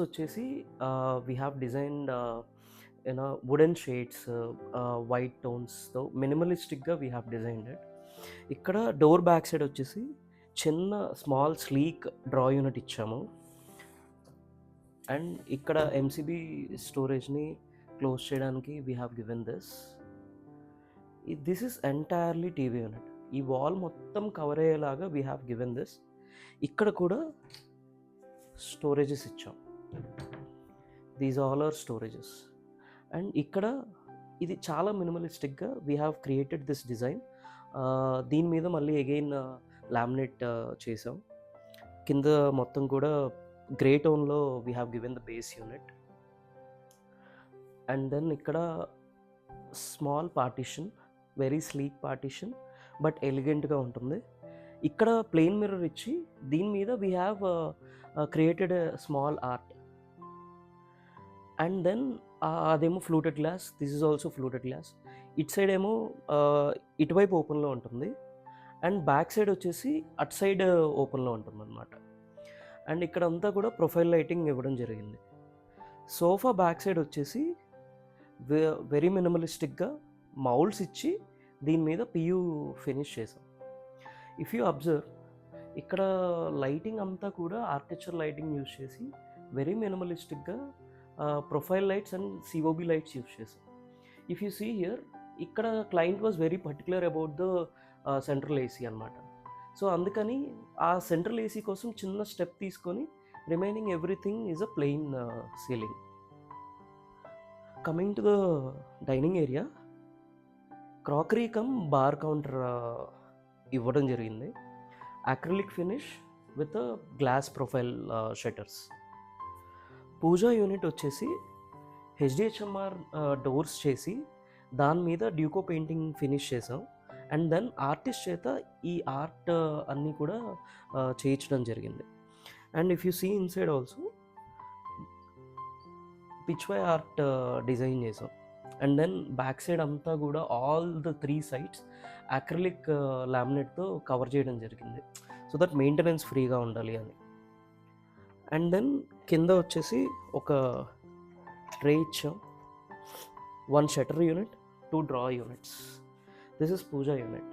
వచ్చేసి we have designed wooden shades, white టోన్స్‌తో మినిమలిస్టిక్‌గా వీ హ్యావ్ డిజైన్డ్ ఇట్. ఇక్కడ డోర్ బ్యాక్ సైడ్ వచ్చేసి చిన్న స్మాల్ స్లీక్ డ్రా యూనిట్ ఇచ్చాము. అండ్ ఇక్కడ ఎంసీబీ స్టోరేజ్‌ని క్లోజ్ చేయడానికి we have given this. This is entirely TV unit. ఈ వాల్ మొత్తం కవర్ అయ్యేలాగా వీ హ్యావ్ గివెన్ దిస్. ఇక్కడ కూడా స్టోరేజెస్ ఇచ్చాం. These all are storages. And ఇక్కడ ఇది చాలా మినిమలిస్టిక్గా we have created this design. దీని మీద మళ్ళీ అగైన్ లామినేట్ చేసాం. కింద మొత్తం కూడా గ్రే టోన్లో we have given the base unit. And then ఇక్కడ small partition, very sleek partition, but ఎలిగెంట్గా ఉంటుంది. ఇక్కడ ప్లెయిన్ మిర్రర్ ఇచ్చి దీని మీద we have created small art. And then అదేమో fluted glass, this is also fluted glass. ఇటు సైడ్ ఏమో ఇటువైపు ఓపెన్లో ఉంటుంది, అండ్ బ్యాక్ సైడ్ వచ్చేసి అటు సైడ్ ఓపెన్లో ఉంటుంది అనమాట. అండ్ ఇక్కడ అంతా కూడా ప్రొఫైల్ లైటింగ్ ఇవ్వడం జరిగింది. సోఫా బ్యాక్ సైడ్ వచ్చేసి వెరీ మినిమలిస్టిక్గా మౌల్డ్స్ ఇచ్చి దీని మీద పియూ ఫినిష్ చేసాం. ఇఫ్ యూ అబ్జర్వ్, ఇక్కడ లైటింగ్ అంతా కూడా ఆర్కిటెక్చర్ లైటింగ్ యూజ్ చేసి వెరీ మినిమలిస్టిక్గా profile lights and COB lights use చేసాం. ఇఫ్ యూ సీ హియర్, ఇక్కడ client was very particular about the central AC అనమాట. సో అందుకని ఆ సెంట్రల్ ఏసీ కోసం చిన్న స్టెప్ తీసుకొని remaining everything is a plain ceiling. Coming to the dining area, crockery come bar counter ఇవ్వడం జరిగింది. Acrylic finish with glass profile shutters. Puja unit వచ్చేసి HDHMR doors చేసి దాని మీద డ్యూకో పెయింటింగ్ ఫినిష్ చేసాం. అండ్ దెన్ ఆర్టిస్ట్ చేత ఈ ఆర్ట్ అన్నీ కూడా చేయించడం జరిగింది. And if you see inside also pichwai art design చేసాం. అండ్ దెన్ బ్యాక్ సైడ్ అంతా కూడా ఆల్ ద 3 sides అక్రిలిక్ లామినేట్తో కవర్ చేయడం జరిగింది, సో దట్ మెయింటెనెన్స్ ఫ్రీగా ఉండాలి అని. అండ్ దెన్ కింద వచ్చేసి ఒక ట్రే ఇచ్చాం, 1 shutter unit, 2 drawer units. This is Pooja unit.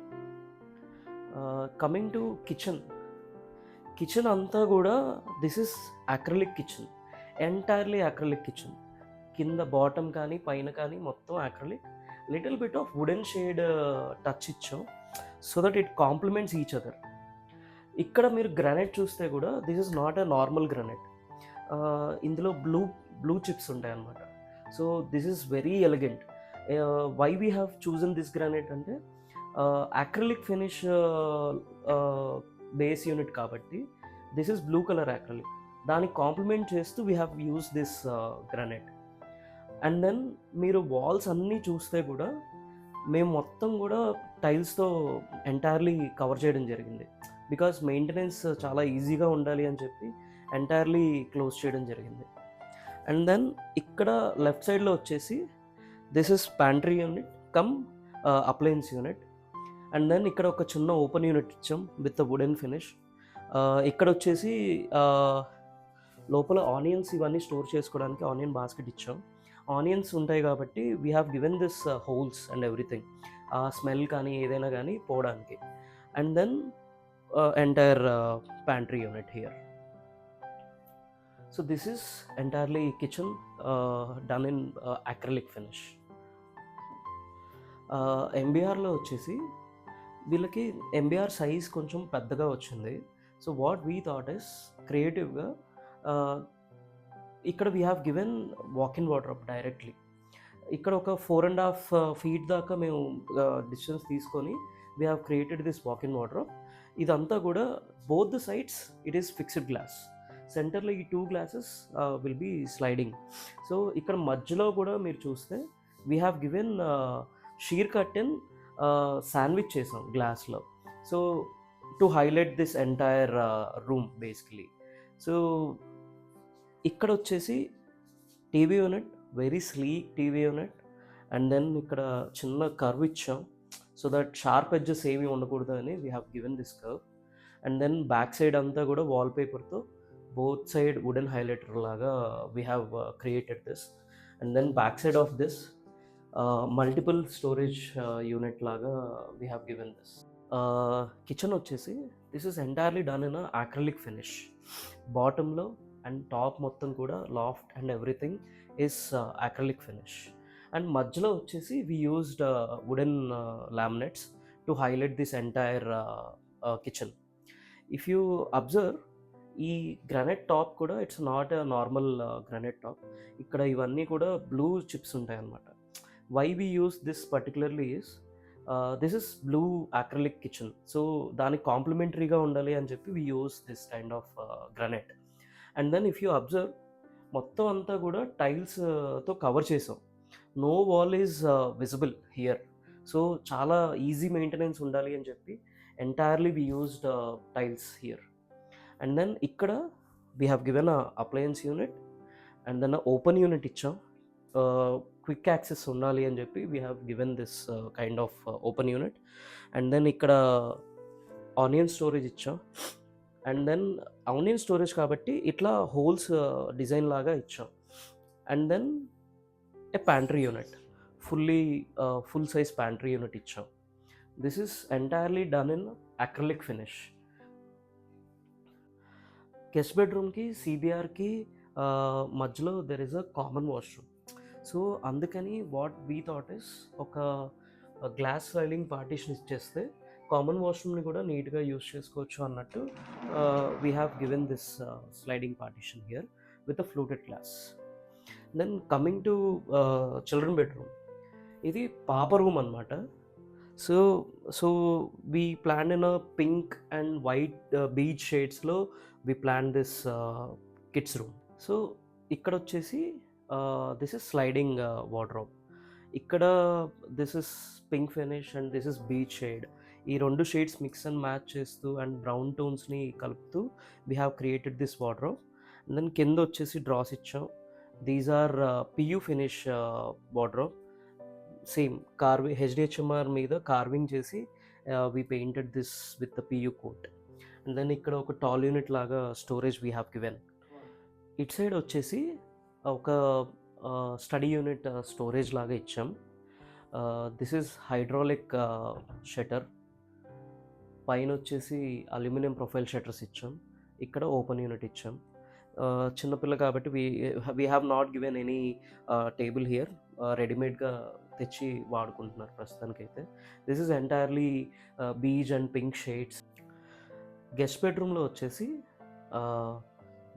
Coming to kitchen అంతా కూడా this is acrylic kitchen, entirely acrylic kitchen. కింద బాటమ్ కానీ పైన కానీ మొత్తం acrylic, little bit of wooden shade touch ఇచ్చాం so that it complements each other. ఇక్కడ మీరు గ్రానైట్ చూస్తే కూడా this is not a normal granite. ఇందులో బ్లూ చిప్స్ ఉంటాయి అన్నమాట. So this is very elegant. Why we have chosen this granite అంటే acrylic finish base unit కాబట్టి this is blue colour acrylic. దానికి కాంప్లిమెంట్ చేస్తూ we have use this granite. And then మీరు walls అన్నీ చూస్తే కూడా మేము మొత్తం కూడా టైల్స్తో ఎంటైర్లీ కవర్ చేయడం జరిగింది. బికాస్ మెయింటెనెన్స్ చాలా ఈజీగా ఉండాలి అని చెప్పి ఎంటైర్లీ క్లోజ్ చేయడం జరిగింది. అండ్ దెన్ ఇక్కడ లెఫ్ట్ సైడ్లో వచ్చేసి this is pantry unit cum appliance unit. And then ఇక్కడ ఒక చిన్న ఓపెన్ యూనిట్ ఇచ్చాం విత్ వుడెన్ ఫినిష్. ఇక్కడ వచ్చేసి లోపల ఆనియన్స్ ఇవన్నీ స్టోర్ చేసుకోవడానికి ఆనియన్ బాస్కెట్ ఇచ్చాం. ఆనియన్స్ ఉంటాయి కాబట్టి we have given this holes and everything, ఆ స్మెల్ కానీ ఏదైనా కానీ పోవడానికి. And then entire pantry unit here. So this is entirely kitchen done in acrylic finish. ఎంబీఆర్లో వచ్చేసి వీళ్ళకి ఎంబీఆర్ సైజ్ కొంచెం పెద్దగా వచ్చింది. So what we thought is క్రియేటివ్గా ఇక్కడ we have given walk in wardrobe directly. ఇక్కడ ఒక 4.5 feet దాకా మేము డిస్టెన్స్ తీసుకొని we have created this walk in wardrobe. ఇదంతా కూడా both the sides it is fixed glass. సెంటర్లో ఈ 2 glasses will be sliding. So ఇక్కడ మధ్యలో కూడా మీరు చూస్తే we have given sheer curtain sandwich చేసాం గ్లాస్లో, so to highlight this entire room basically. So ఇక్కడ వచ్చేసి TV unit, very sleek TV unit. And then ఇక్కడ చిన్న కర్వ్ ఇచ్చాం సో దట్ షార్ప్ ఎడ్జెస్ ఏమీ ఉండకూడదు అని we have given this curve. And then back side అంతా కూడా వాల్పేపర్తో both side wooden highlighter laga we have created this. And then back side of this, multiple storage unit laga we have given this. Kitchen వచ్చేసి this is entirely done in acrylic finish. బాటంలో and top మొత్తం కూడా loft and everything is acrylic finish. And మధ్యలో వచ్చేసి we used wooden laminates to highlight this entire kitchen. If you observe, ఈ granite top కూడా it's not a normal granite top. ఇక్కడ ఇవన్నీ కూడా బ్లూ చిప్స్ ఉంటాయి అన్నమాట. Why we use this particularly is this is blue acrylic kitchen. So దానికి కాంప్లిమెంటరీగా ఉండాలి అని చెప్పి we use this kind of granite. And then if you observe, మొత్తం అంతా కూడా టైల్స్తో కవర్ చేసాం. No wall is visible here. So చాలా ఈజీ మెయింటెనెన్స్ ఉండాలి అని చెప్పి entirely we used tiles here. And then ఇక్కడ we have given a appliance unit and then open unit ఇచ్చాం. క్విక్ యాక్సెస్ ఉండాలి అని చెప్పి we have given this kind of open unit. And then ఇక్కడ onion storage ఇచ్చాం. And then onion storage కాబట్టి ఇట్లా holes design లాగా ఇచ్చాం. And then a pantry unit, full size pantry unit ఇచ్చాం. This is entirely done in acrylic finish. Guest బెడ్రూమ్కి సిబిఆర్కి మధ్యలో there is a common washroom. So అందుకని వాట్ వీ థాట్ ఇస్, ఒక గ్లాస్ స్లైడింగ్ పార్టీషన్ ఇచ్చేస్తే common వాష్రూమ్ని కూడా నీట్గా యూస్ చేసుకోవచ్చు అన్నట్టు we have given this sliding partition here with a fluted glass. Then coming to children bedroom, ఇది పాప రూమ్ అనమాట. So we plan in a pink and white beige షేడ్స్లో we plan this kids room. So ఇక్కడ వచ్చేసి this is sliding wardrobe. ఇక్కడ this is pink finish and this is beige shade. ఈ రెండు shades mix and match చేస్తూ and brown టోన్స్ని కలుపుతూ we have created this wardrobe. And then కింద వచ్చేసి డ్రాస్ ఇచ్చాం. These are PU finish wardrobe. Same carving, HDHMR మీద carving చేసి we painted this with the PU coat. And then ఇక్కడ ఒక టాల్ యూనిట్ లాగా storage we have given. It side వచ్చేసి ఒక స్టడీ యూనిట్ స్టోరేజ్ లాగా ఇచ్చాం. This is hydraulic shutter. పైన వచ్చేసి అల్యూమినియం ప్రొఫైల్ షట్టర్స్ ఇచ్చాం. ఇక్కడ ఓపెన్ యూనిట్ ఇచ్చాం. చిన్నపిల్ల కాబట్టి we have not given any table here. రెడీమేడ్గా తెచ్చి వాడుకుంటున్నారు ప్రస్తుతానికైతే. This is entirely beige and pink shades. Guest బెడ్రూమ్లో వచ్చేసి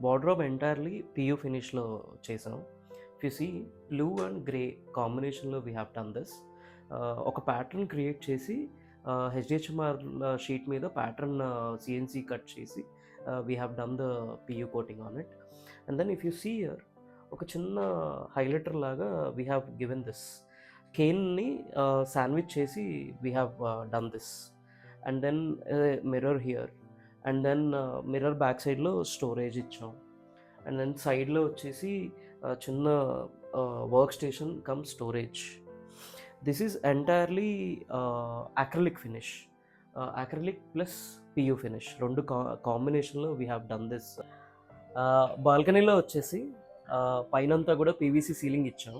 వార్డ్రోబ్ ఎంటైర్లీ పియూ ఫినిష్లో చేసాం. If you see, blue and grey కాంబినేషన్లో వీ హ్యావ్ డన్ దిస్. ఒక ప్యాటర్న్ క్రియేట్ చేసి హెచ్డిహెచ్ఎంఆర్ షీట్ మీద ప్యాటర్న్ సిఎన్సి కట్ చేసి we have done the PU coating on it. And then if you see here, ఒక చిన్న highlighter లాగా we have given this. కేన్ని sandwich చేసి we have done this. And then mirror here. And then mirror back సైడ్లో storage ఇచ్చాం. And then సైడ్లో వచ్చేసి చిన్న work station come storage. This is entirely acrylic finish. acrylic plus PU finish రెండు కాంబినేషన్లో we have done this. బాల్కనీలో వచ్చేసి పైనంతా కూడా పీవీసీ సీలింగ్ ఇచ్చాం.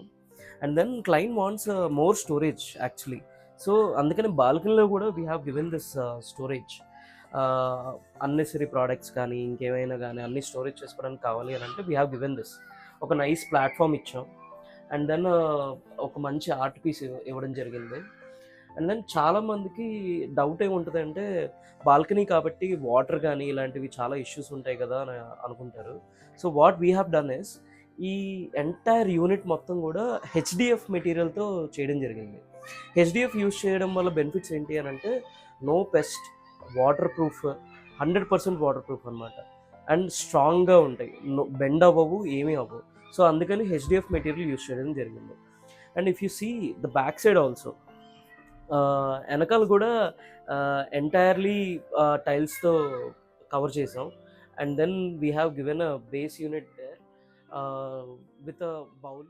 And then client wants more storage actually. So అందుకని బాల్కనీలో కూడా we have given this storage. Unnecessary products కానీ ఇంకేమైనా కానీ అన్ని స్టోరేజ్ చేసుకోవడానికి కావాలి అని అంటే వీ హ్యావ్ గివెన్ దిస్. ఒక నైస్ ప్లాట్ఫామ్ ఇచ్చాం. అండ్ దెన్ ఒక మంచి ఆర్ట్ పీస్ ఇవ్వడం జరిగింది. అండ్ దెన్ చాలామందికి డౌట్ ఏముంటుంది అంటే, బాల్కనీ కాబట్టి వాటర్ కానీ ఇలాంటివి చాలా ఇష్యూస్ ఉంటాయి కదా అని అనుకుంటారు. So what we have done is, ఈ ఎంటైర్ యూనిట్ మొత్తం కూడా హెచ్డిఎఫ్ మెటీరియల్తో చేయడం జరిగింది. హెచ్డిఎఫ్ యూజ్ చేయడం వల్ల బెనిఫిట్స్ ఏంటి అని అంటే, no pest, waterproof, 100% waterproof అనమాట. అండ్ స్ట్రాంగ్గా ఉంటాయి, బెండ్ అవ్వవు, ఏమీ అవ్వవు. సో అందుకని హెచ్డిఎఫ్ మెటీరియల్ యూజ్ చేయడం జరిగింది. And if you see the back side also, వెనకాల కూడా ఎంటైర్లీ టైల్స్తో కవర్ చేసాం. And then we have given a base unit there with a bowl.